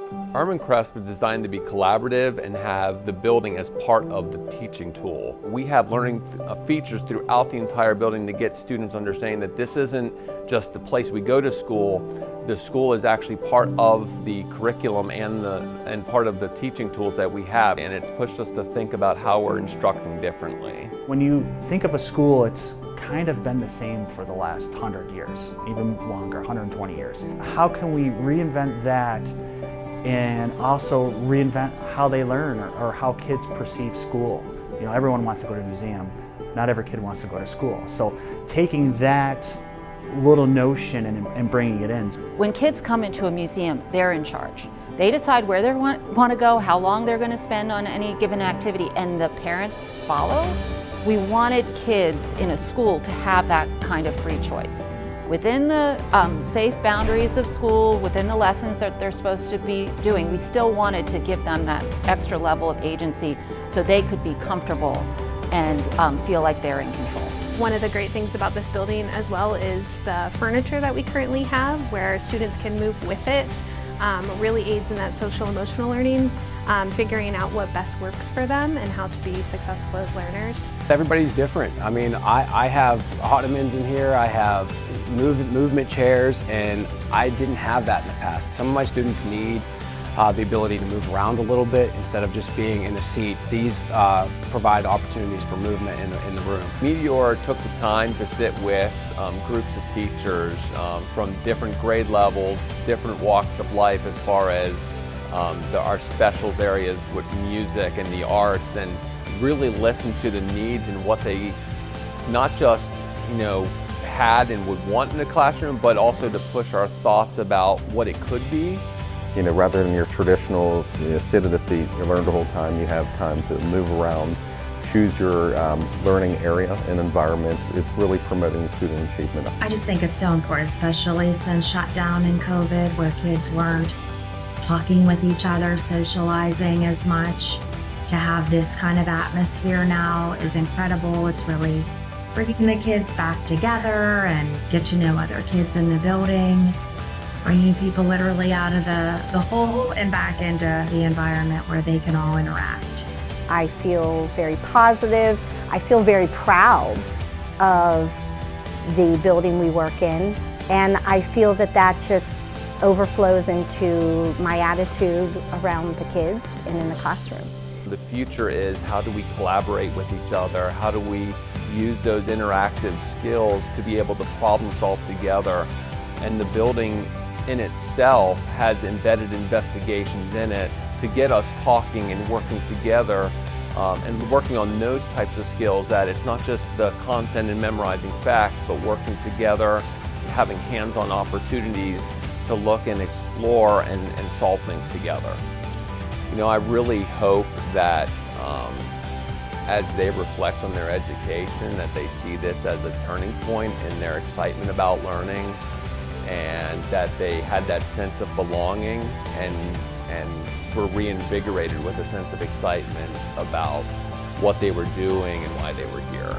Ehrman Crest was designed to be collaborative and have the building as part of the teaching tool. We have learning features throughout the entire building to get students understanding that this isn't just the place we go to school. The school is actually part of the curriculum and part of the teaching tools that we have, and it's pushed us to think about how we're instructing differently. When you think of a school, it's kind of been the same for the last 100 years, even longer, 120 years. How can we reinvent that and also reinvent how they learn or how kids perceive school? You know, everyone wants to go to a museum. Not every kid wants to go to school. So taking that little notion and bringing it in. When kids come into a museum, they're in charge. They decide where they want to go, how long they're going to spend on any given activity, and the parents follow. We wanted kids in a school to have that kind of free choice. Within the safe boundaries of school, within the lessons that they're supposed to be doing, we still wanted to give them that extra level of agency so they could be comfortable and feel like they're in control. One of the great things about this building as well is the furniture that we currently have, where students can move with it. Really aids in that social emotional learning, figuring out what best works for them and how to be successful as learners. Everybody's different. I mean, I have ottomans in here, I have movement chairs, and I didn't have that in the past. Some of my students need the ability to move around a little bit instead of just being in a seat. These provide opportunities for movement in the room. Meteor took the time to sit with groups of teachers from different grade levels, different walks of life as far as our specials areas with music and the arts, and really listen to the needs and what they not just, had and would want in the classroom, but also to push our thoughts about what it could be. Rather than your traditional sit at a seat, you learn the whole time, you have time to move around, choose your learning area and environments. It's really promoting student achievement. I just think it's so important, especially since shutdown and COVID, where kids weren't talking with each other, socializing as much. To have this kind of atmosphere now is incredible. It's really bringing the kids back together and get to know other kids in the building. Bringing people literally out of the hole and back into the environment where they can all interact. I feel very positive. I feel very proud of the building we work in, and I feel that just overflows into my attitude around the kids and in the classroom. The future is, how do we collaborate with each other? How do we use those interactive skills to be able to problem solve together? And the building in itself has embedded investigations in it to get us talking and working together and working on those types of skills, that it's not just the content and memorizing facts, but working together, having hands-on opportunities to look and explore and solve things together. I really hope that as they reflect on their education, that they see this as a turning point in their excitement about learning, and that they had that sense of belonging and were reinvigorated with a sense of excitement about what they were doing and why they were here.